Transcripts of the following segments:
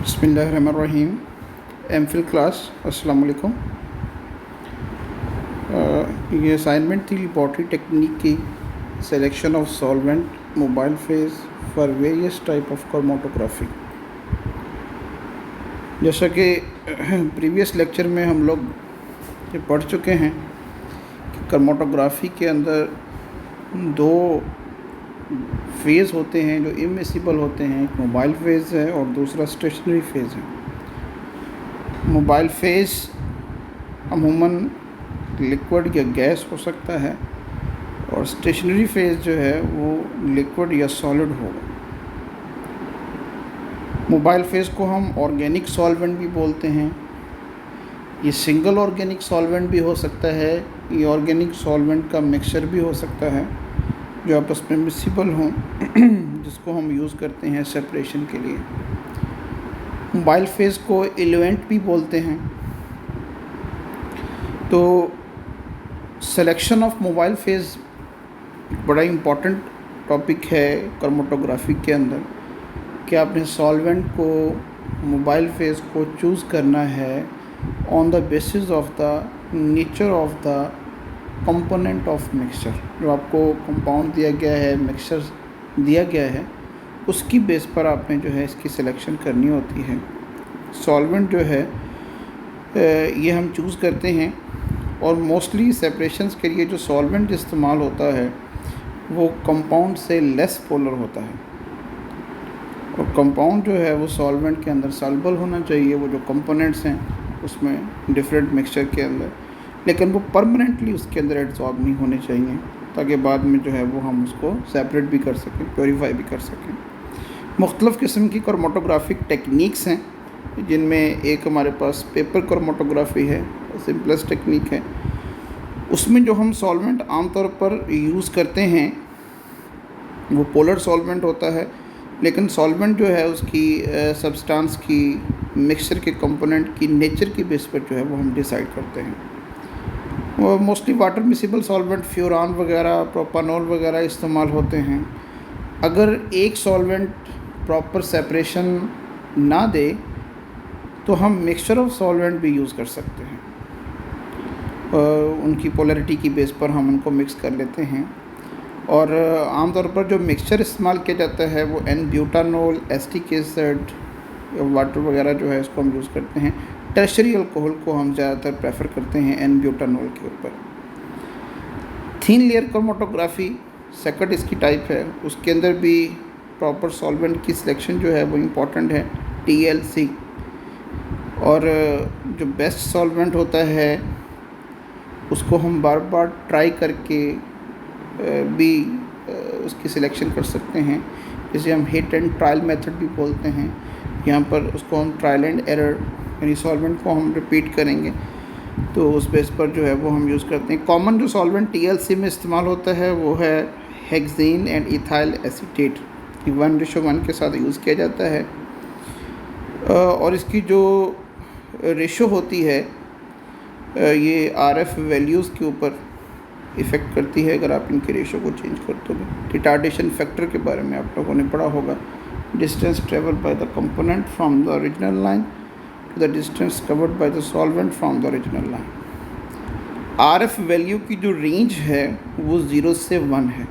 बिस्मिल्लाहिर्रहमानिर्रहीम। MPhil class अस्सलाम वालेकुम। ये असाइनमेंट थी लेबॉरेटरी टेक्निक की selection of solvent mobile phase for various type of chromatography. जैसा कि प्रीवियस लेक्चर में हम लोग ये पढ़ चुके हैं कि क्रोमेटोग्राफी के अंदर दो फेज़ होते हैं जो इमिसिबल होते हैं। एक मोबाइल फेज़ है और दूसरा स्टेशनरी फेज़ है। मोबाइल फेज़ अमूमन लिक्विड या गैस हो सकता है और स्टेशनरी फेज़ जो है वो लिक्विड या सॉलिड होगा। मोबाइल फेज़ को हम ऑर्गेनिक सॉल्वेंट भी बोलते हैं। ये सिंगल ऑर्गेनिक सॉल्वेंट भी हो सकता है, ये ऑर्गेनिक सॉल्वेंट का मिक्सचर भी हो सकता है जो आपस में मिक्सिबल हों जिसको हम यूज़ करते हैं सेपरेशन के लिए। मोबाइल फेज़ को एलिमेंट भी बोलते हैं। तो सिलेक्शन ऑफ मोबाइल फेज़ बड़ा इम्पॉर्टेंट टॉपिक है क्रोमेटोग्राफी के अंदर कि आपने सॉल्वेंट को मोबाइल फेज़ को चूज़ करना है on the basis of the nature of the component of mixture. जो आपको कंपाउंड दिया गया है, मिक्सचर दिया गया है, उसकी बेस पर आपने जो है इसकी सिलेक्शन करनी होती है। सॉल्वेंट जो है ये हम चूज़ करते हैं और मोस्टली सेपरेशंस के लिए जो सॉल्वेंट इस्तेमाल होता है वो कंपाउंड से लेस पोलर होता है और कंपाउंड जो है वो सॉल्वेंट के अंदर सॉल्युबल होना चाहिए। वो जो कंपोनेंट्स हैं उसमें डिफरेंट मिक्सचर के अंदर, लेकिन वो परमानेंटली उसके अंदर एब्जॉर्ब नहीं होने चाहिए ताकि बाद में जो है वो हम उसको सेपरेट भी कर सकें, प्योरीफाई भी कर सकें। मुख्तलिफ़ किस्म की क्रोमेटोग्राफिक टेक्निक्स हैं जिनमें एक हमारे पास पेपर क्रोमेटोग्राफी है, सिंपलेस्ट टेक्निक है। उसमें जो हम सॉल्वेंट आमतौर पर यूज़ करते हैं वो पोलर सॉल्वेंट होता है, लेकिन सॉल्वेंट जो है उसकी सब्सटेंस की, मिक्सचर के कंपोनेंट की नेचर की बेस पर जो है वो हम डिसाइड करते हैं। वो mostly water miscible solvent furan वगैरह, प्रोपानॉल वगैरह इस्तेमाल होते हैं। अगर एक सॉल्वेंट प्रॉपर सेपरेशन ना दे तो हम मिक्सचर ऑफ सॉल्वेंट भी यूज़ कर सकते हैं। उनकी पोलैरिटी की बेस पर हम उनको मिक्स कर लेते हैं और आमतौर पर जो मिक्सचर इस्तेमाल किया जाता है वो N butanol, acetic acid, water वगैरह जो है इसको हम यूज़ करते हैं। टर्शरी अल्कोहल को हम ज़्यादातर प्रेफर करते हैं एन ब्यूटानॉल के ऊपर। थिन लेयर क्रोमेटोग्राफी सेकंड इसकी टाइप है, उसके अंदर भी प्रॉपर सॉल्वेंट की सिलेक्शन जो है वो इम्पॉर्टेंट है, TLC। और जो बेस्ट सॉल्वेंट होता है उसको हम बार बार ट्राई करके भी उसकी सिलेक्शन कर सकते हैं, जिसे हम हिट एंड ट्रायल मेथड भी बोलते हैं। यहाँ पर उसको हम ट्रायल एंड एरर, यानी सॉल्वेंट को हम रिपीट करेंगे तो उस बेस पर जो है वो हम यूज़ करते हैं। कॉमन जो सॉल्वेंट TLC में इस्तेमाल होता है वो है हेक्सेन एंड इथाइल एसीटेट। 1:1 के साथ यूज़ किया जाता है और इसकी जो रेशो होती है ये RF वैल्यूज़ के ऊपर इफ़ेक्ट करती है। अगर आप इनके रेशो को चेंज कर दोगे, रिटार्डेशन फैक्टर के बारे में आप लोगों ने पढ़ा होगा। Distance travel by the component from the original line to the distance covered by the solvent from the original line. RF value की जो रेंज है वो 0 से 1 है,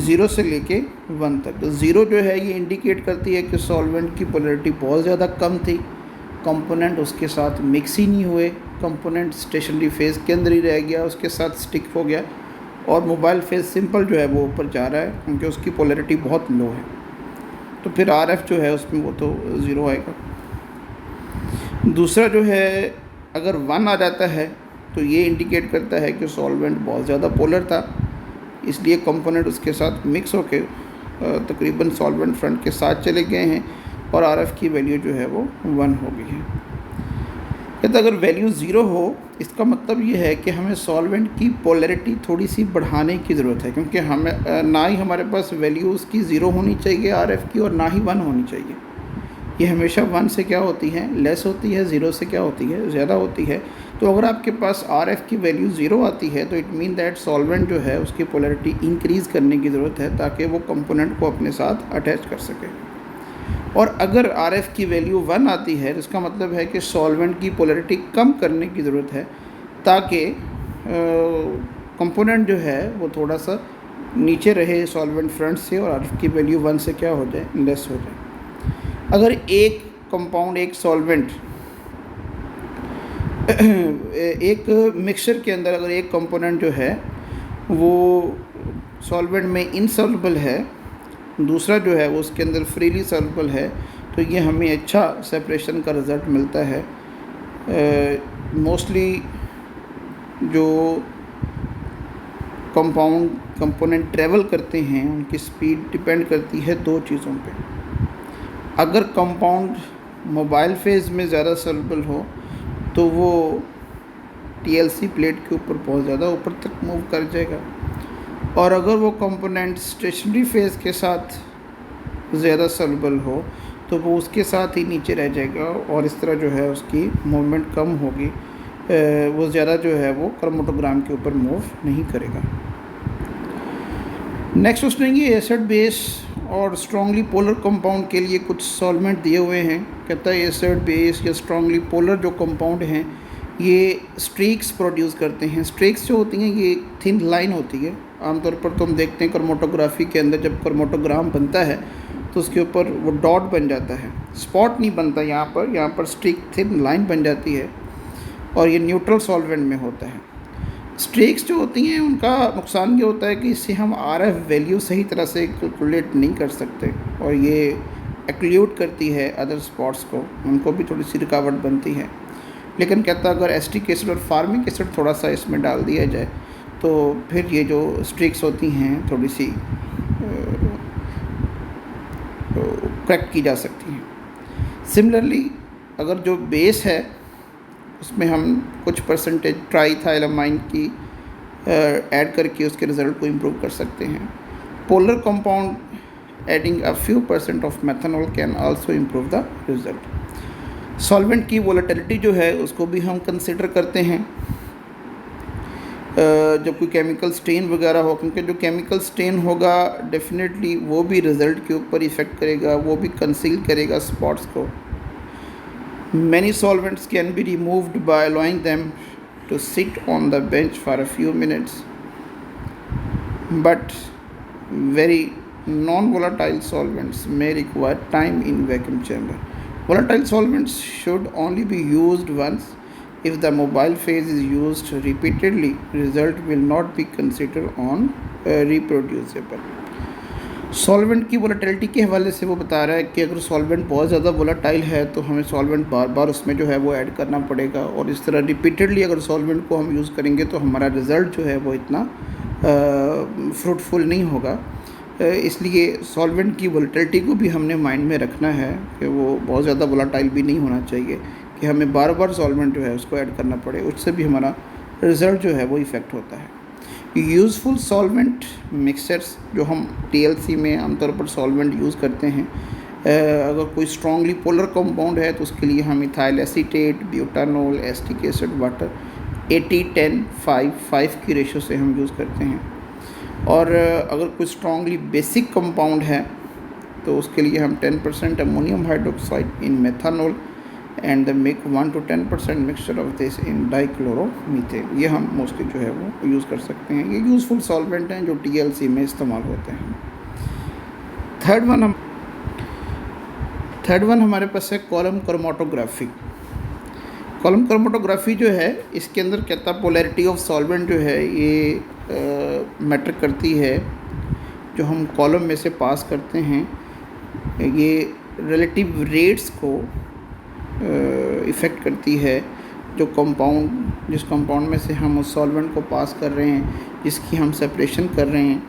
0 से लेके 1 तक। 0 जो है ये इंडिकेट करती है कि सॉल्वेंट की पोलैरिटी बहुत ज़्यादा कम थी, कंपोनेंट उसके साथ मिक्स ही नहीं हुए, कंपोनेंट स्टेशनरी फेज़ के अंदर ही रह गया, उसके साथ स्टिक हो गया और मोबाइल फेज़ सिंपल जो है वो ऊपर जा रहा है क्योंकि उसकी पोलैरिटी बहुत लो है। तो फिर RF जो है उसमें वो तो 0 आएगा। दूसरा जो है अगर 1 आ जाता है तो ये इंडिकेट करता है कि सॉल्वेंट बहुत ज़्यादा पोलर था, इसलिए कंपोनेंट उसके साथ मिक्स होके तकरीबन सॉल्वेंट फ्रंट के साथ चले गए हैं और RF की वैल्यू जो है वो 1 हो गई है। कहते अगर वैल्यू 0 हो इसका मतलब ये है कि हमें सॉल्वेंट की पोलैरिटी थोड़ी सी बढ़ाने की ज़रूरत है, क्योंकि हमें ना ही हमारे पास वैल्यू उसकी 0 होनी चाहिए RF की और ना ही 1 होनी चाहिए। ये हमेशा 1 से क्या होती है, लेस होती है, 0 से क्या होती है, ज़्यादा होती है। तो अगर आपके पास RF की वैल्यू 0 आती है तो इट मीन दैट सॉल्वेंट जो है उसकी पोलैरिटी इंक्रीज़ करने की ज़रूरत है ताकि वो कंपोनेंट को अपने साथ अटैच कर सके। और अगर RF की वैल्यू 1 आती है तो इसका मतलब है कि सॉल्वेंट की पोलैरिटी कम करने की ज़रूरत है, ताकि कंपोनेंट जो है वो थोड़ा सा नीचे रहे सॉल्वेंट फ्रंट से और RF की वैल्यू 1 से क्या हो जाए, लेस हो जाए। अगर एक कंपाउंड, एक सॉल्वेंट एक मिक्सचर के अंदर अगर एक कंपोनेंट जो है वो सॉल्वेंट में इनसॉल्युबल है, दूसरा जो है वो उसके अंदर फ्रीली सॉल्युबल है, तो ये हमें अच्छा सेपरेशन का रिज़ल्ट मिलता है। मोस्टली जो कंपोनेंट ट्रेवल करते हैं उनकी स्पीड डिपेंड करती है दो चीज़ों पे। अगर कंपाउंड मोबाइल फेज़ में ज़्यादा सॉल्युबल हो तो वो TLC प्लेट के ऊपर बहुत ज़्यादा ऊपर तक मूव कर जाएगा, और अगर वो कंपोनेंट स्टेशनरी फेज़ के साथ ज़्यादा सॉल्युबल हो तो वो उसके साथ ही नीचे रह जाएगा, और इस तरह जो है उसकी मूवमेंट कम होगी, वो ज़्यादा जो है वो क्रोमैटोग्राम के ऊपर मूव नहीं करेगा। नेक्स्ट उसने ये एसिड बेस और स्ट्रांगली पोलर कंपाउंड के लिए कुछ सॉल्वेंट दिए हुए हैं। कहता है एसिड बेस या स्ट्रांगली पोलर जो कंपाउंड हैं ये स्ट्रीक्स प्रोड्यूस करते हैं। स्ट्रीक्स जो होती हैं ये थिन लाइन होती है। आमतौर पर तो हम देखते हैं क्रोमैटोग्राफी के अंदर जब क्रोमैटोग्राम बनता है तो उसके ऊपर वो डॉट बन जाता है, स्पॉट नहीं बनता। यहाँ पर स्ट्रीक थिन लाइन बन जाती है और ये न्यूट्रल सॉल्वेंट में होता है। स्ट्रीक्स जो होती हैं उनका नुकसान ये होता है कि इससे हम RF वैल्यू सही तरह से कैलकुलेट नहीं कर सकते, और ये एक्लूड करती है अदर स्पॉट्स को, उनको भी थोड़ी सी रुकावट बनती है। लेकिन कहता है अगर एसिटिक एसिड और फार्मिक एसिड थोड़ा सा इसमें डाल दिया जाए तो फिर ये जो स्ट्रीक्स होती हैं थोड़ी सी करेक्ट की जा सकती हैं। सिमिलरली अगर जो बेस है उसमें हम कुछ परसेंटेज ट्राईथाइलामाइन की ऐड करके उसके रिज़ल्ट को इम्प्रूव कर सकते हैं। Polar compound adding a few % of methanol can also improve the result. Solvent की वोलेटिलिटी जो है उसको भी हम कंसिडर करते हैं जब कोई केमिकल स्टेन वगैरह हो, क्योंकि जो केमिकल स्टेन होगा डेफिनेटली वो भी रिज़ल्ट के ऊपर इफ़ेक्ट करेगा, वो भी कंसील करेगा स्पॉट्स को। Many solvents can be removed by allowing them to sit on the bench for a few minutes, but very non-volatile solvents may require time in vacuum chamber. Volatile solvents should only be used once. If the mobile phase is used repeatedly, result will not be considered on reproducible. Solvent की volatility के हवाले से वो बता रहा है कि अगर सॉल्वेंट बहुत ज़्यादा वोलेटाइल है तो हमें सॉल्वेंट बार बार उसमें जो है वो ऐड करना पड़ेगा, और इस तरह रिपीटेडली अगर सॉल्वेंट को हम यूज़ करेंगे तो हमारा रिज़ल्ट जो है वो इतना फ्रूटफुल नहीं होगा। इसलिए सॉल्वेंट की वोलेटिलिटी को भी हमने माइंड में रखना है कि वो बहुत ज़्यादा वोलेटाइल भी नहीं होना चाहिए कि हमें बार बार सॉल्वेंट जो है उसको ऐड करना पड़े, उससे भी हमारा रिज़ल्ट जो है वो इफ़ेक्ट होता है। यूज़फुल सॉल्वेंट मिक्सचर्स जो हम TLC में आमतौर पर सॉल्वेंट यूज़ करते हैं, अगर कोई स्ट्रांगली पोलर कंपाउंड है तो उसके लिए हम ethyl acetate, butanol, acetic acid, water 80-10-5 की रेशो से हम यूज़ करते हैं। और अगर कोई स्ट्रांगली बेसिक कंपाउंड है तो उसके लिए हम 10% ammonium hydroxide in methanol and make 1 to 10% mixture of this in dichloromethane, ये हम मोस्टली जो है वो यूज़ कर सकते हैं। ये यूज़फुल सॉल्वेंट हैं जो TLC में इस्तेमाल होते हैं। थर्ड वन हमारे पास है कॉलम क्रोमैटोग्राफी। कॉलम क्रोमैटोग्राफी जो है इसके अंदर कहता पोलैरिटी ऑफ सॉल्वेंट जो है ये मैटर करती है। जो हम कॉलम में से पास करते हैं ये रिलेटिव रेट्स को इफ़ेक्ट करती है। जो जिस कंपाउंड में से हम उस सॉल्वेंट को पास कर रहे हैं, जिसकी हम सेपरेशन कर रहे हैं,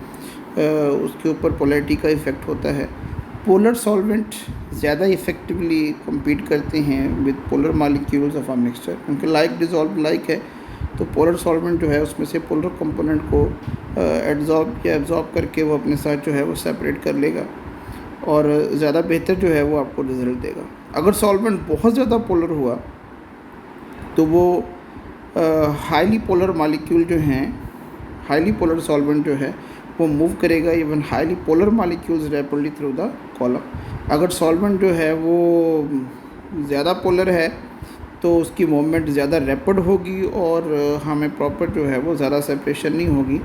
उसके ऊपर पोलैरिटी का इफ़ेक्ट होता है। पोलर सॉल्वेंट ज़्यादा इफ़ेक्टिवली कम्पीट करते हैं with polar molecules of a mixture, क्योंकि लाइक डिज़ोल्व लाइक है, तो पोलर सॉल्वेंट जो है उसमें से पोलर कंपोनेंट को एब्जॉर्ब करके वो अपने साथ जो है वो सेपरेट कर लेगा और ज़्यादा बेहतर जो है वो आपको रिज़ल्ट देगा। अगर सॉल्वेंट बहुत ज़्यादा पोलर हुआ तो वो हाईली पोलर मॉलिक्यूल जो हैं, हाईली पोलर सॉल्वेंट जो है वो मूव करेगा even highly polar molecules rapidly through the column. अगर सॉल्वेंट जो है वो ज़्यादा पोलर है तो उसकी मूवमेंट ज़्यादा रैपिड होगी और हमें प्रॉपर जो है वो ज़्यादा सेपरेशन नहीं होगी,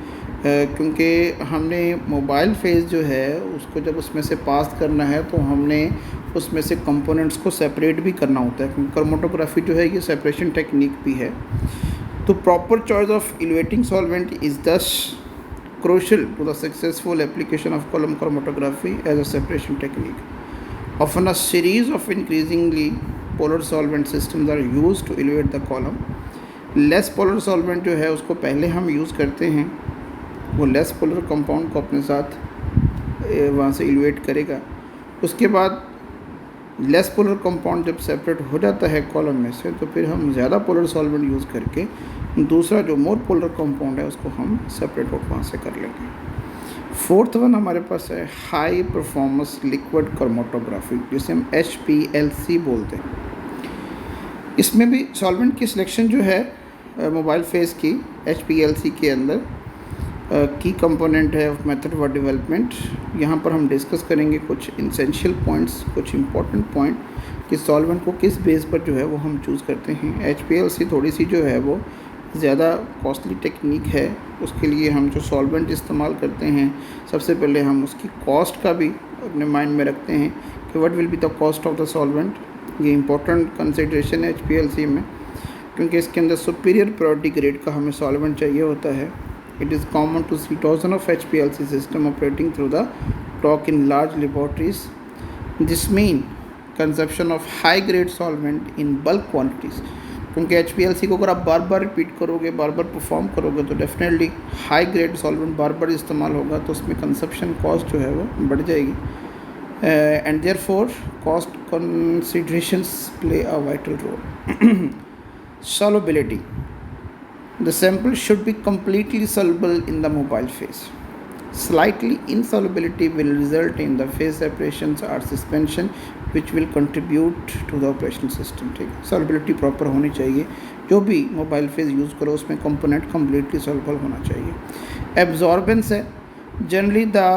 क्योंकि हमने मोबाइल फेज़ जो है उसको जब उसमें से पास करना है तो हमने उसमें से कंपोनेंट्स को सेपरेट भी करना होता है, क्योंकि क्रोमेटोग्राफी जो है ये सेपरेशन टेक्निक भी है। तो proper choice of elevating solvent is thus crucial to the successful application of column chromatography as a separation technique. Often a series of increasingly polar solvent systems are used to elevate the column. Less polar solvent जो है उसको पहले हम use करते हैं, वो less polar compound को अपने साथ वहाँ से elevate करेगा। उसके बाद लेस पोलर कंपाउंड जब सेपरेट हो जाता है कॉलम में से तो फिर हम ज़्यादा पोलर सॉल्वेंट यूज़ करके दूसरा जो मोर पोलर कंपाउंड है उसको हम सेपरेट आउट वहाँ से कर लेंगे। फोर्थ वन हमारे पास है हाई परफॉर्मेंस लिक्विड क्रोमेटोग्राफी, जिसे हम HPLC बोलते हैं। इसमें भी सॉल्वेंट की सिलेक्शन जो है मोबाइल फेज़ की HPLC के अंदर की कंपोनेंट है ऑफ मेथड फॉर डेवलपमेंट। यहाँ पर हम डिस्कस करेंगे कुछ इसेंशियल पॉइंट्स, कुछ इंपॉर्टेंट पॉइंट कि सॉल्वेंट को किस बेस पर जो है वो हम चूज़ करते हैं। HPLC थोड़ी सी जो है वो ज़्यादा कॉस्टली टेक्निक है। उसके लिए हम जो सॉल्वेंट इस्तेमाल करते हैं सबसे पहले हम उसकी कॉस्ट का भी अपने माइंड में रखते हैं कि what will be the cost of the solvent. ये इंपॉर्टेंट कंसिडरेशन है HPLC में, क्योंकि इसके अंदर सुपीरियर प्रायोरिटी ग्रेड का हमें सॉल्वेंट चाहिए होता है। It is common to see dozens of HPLC system operating through the clock in large laboratories. This means consumption of high grade solvent in bulk quantities. क्योंकि HPLC को अगर आप बार बार repeat करोगे, बार बार परफॉर्म करोगे तो डेफिनेटली हाई ग्रेड सॉल्वेंट बार बार इस्तेमाल होगा, तो उसमें कंजप्शन कॉस्ट जो है वो बढ़ जाएगी। And therefore cost considerations play a vital role. Solubility. The sample should be completely soluble in the mobile phase. Slightly insolubility will result in the phase separations or suspension which will contribute to the operational system। ठीक है, solubility proper होनी चाहिए। जो भी mobile phase use करो उसमें component completely soluble होना चाहिए। Absorbance है, generally the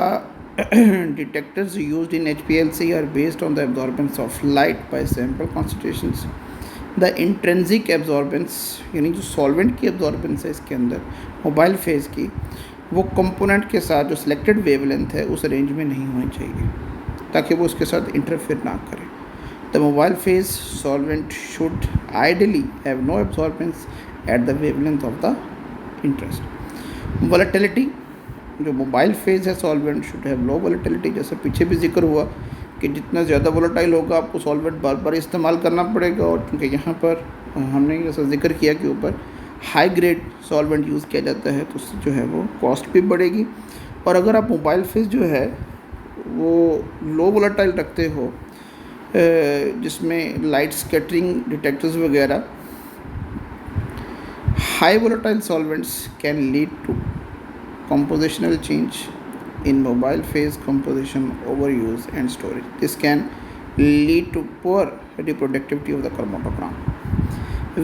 detectors used in HPLC are based on the absorbance of light by sample concentrations। The intrinsic absorbance यानी जो सॉल्वेंट की एब्जॉर्बेंस है इसके अंदर मोबाइल फेज़ की, वो कंपोनेंट के साथ जो सिलेक्टेड वेवलेंथ है उस रेंज में नहीं होनी चाहिए ताकि वो उसके साथ इंटरफेयर ना करे। The mobile phase solvent should ideally have no absorbance at the wavelength of the interest. Volatility, जो मोबाइल फेज है solvent should have low volatility. जैसे पीछे भी जिक्र हुआ कि जितना ज़्यादा वोलेटाइल होगा आपको सॉल्वेंट बार बार इस्तेमाल करना पड़ेगा, और क्योंकि यहाँ पर हमने जैसा जिक्र किया कि ऊपर हाई ग्रेड सॉल्वेंट यूज़ किया जाता है तो उससे जो है वो कॉस्ट भी बढ़ेगी। और अगर आप मोबाइल फेस जो है वो लो वोलेटाइल रखते हो जिसमें लाइट स्कैटरिंग डिटेक्टर्स वगैरह, high volatile solvents can lead to compositional change in mobile phase composition, overuse and storage. This can lead to poor reproductivity of the chromatogram.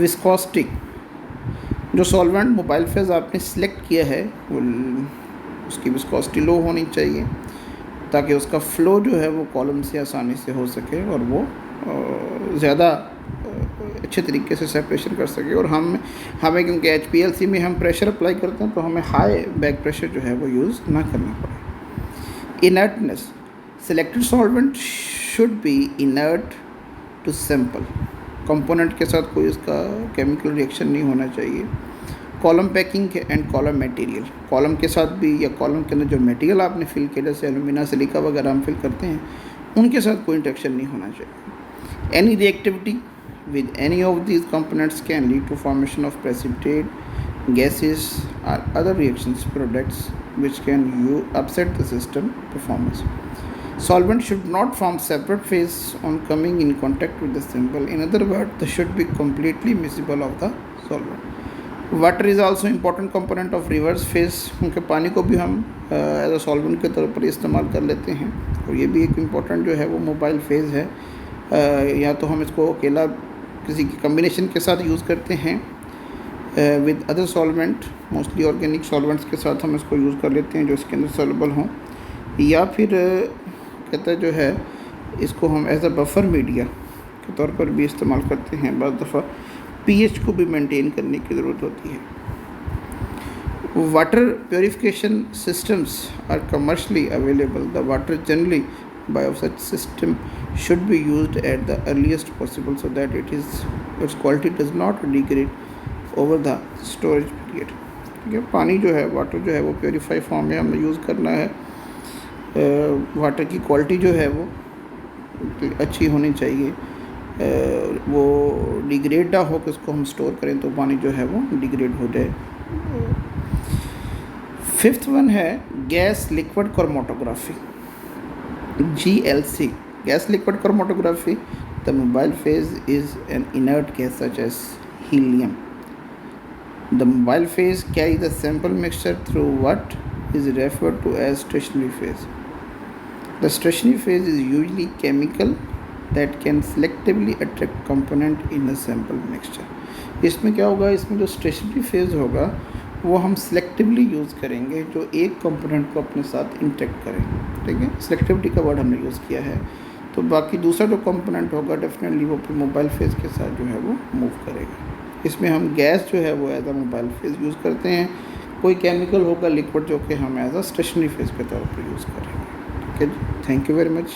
Viscosity, जो solvent mobile phase आपने select किया है वो उसकी viscosity लो होनी चाहिए ताकि उसका फ़्लो जो है वो कॉलम से आसानी से हो सके और वो ज़्यादा अच्छे तरीके से सेपरेशन कर सके। और हमें क्योंकि HPLC में हम प्रेशर अप्लाई करते हैं तो हमें हाई बैक प्रेशर जो है वो यूज़ ना करना पड़े। Inertness, selected solvent should be inert to sample, component के साथ कोई इसका केमिकल रिएक्शन नहीं होना चाहिए। Column packing and column material, column के साथ भी या कॉलम के अंदर जो मटेरियल आपने फिल किया जैसे एलुमिना सिलिका वगैरह हम फिल करते हैं उनके साथ कोई इंटरेक्शन नहीं होना चाहिए। Any reactivity with any of these components can lead to formation of precipitate, gases or other reactions products which can upset the system performance. Solvent should not form separate phase on coming in contact with the sample. In other words, they should be completely miscible of the solvent. Water is also important component of reverse phase, क्योंकि पानी को भी हम as a solvent के तौर पर इस्तेमाल कर लेते हैं और ये भी एक इम्पॉर्टेंट जो है वो मोबाइल फेज़ है। या तो हम इसको अकेला किसी की कम्बिनेशन के साथ यूज़ करते हैं with other solvent, mostly organic solvents के साथ हम इसको यूज़ कर लेते हैं जो इसके अंदर सॉल्युबल हों, या फिर कहता है जो है इसको हम एज अ बफर मीडिया के तौर पर भी इस्तेमाल करते हैं। बाद दफ़ा पीएच को भी मेंटेन करने की ज़रूरत होती है। Water purification systems are commercially available. The water generally by of such system should be used at the earliest possible so that its quality does not degrade over the storage period। ठीक है, पानी जो है, water जो है वो purify form में हमें यूज़ करना है। वाटर की क्वालिटी जो है वो अच्छी होनी चाहिए, वो डिग्रेड ना हो कि उसको हम स्टोर करें तो पानी जो है वो डिग्रेड हो जाए। फिफ्थ वन है gas liquid chromatography, GLC, gas liquid chromatography. The mobile phase is an inert gas such as helium. The mobile phase carries the sample mixture through what is referred to as stationary phase. The stationary phase is usually chemical that can selectively attract component in a sample mixture. इसमें क्या होगा, इसमें जो stationery phase होगा वो हम selectively use करेंगे जो एक कंपोनेंट को अपने साथ इंटेक्ट करें। ठीक है, सिलेक्टिविटी का वर्ड हमने यूज़ किया है। तो बाकी दूसरा जो कंपोनेंट होगा डेफिनेटली वो अपने मोबाइल फेज़ के साथ जो है वो मूव करेगा। इसमें हम गैस जो है वो as a mobile phase use करते हैं, कोई केमिकल होगा लिक्विड जो कि हम एज अ स्टेशनरी फेज़ के तौर पर यूज़ करेंगे। ठीक है जी, थैंक यू वेरी मच।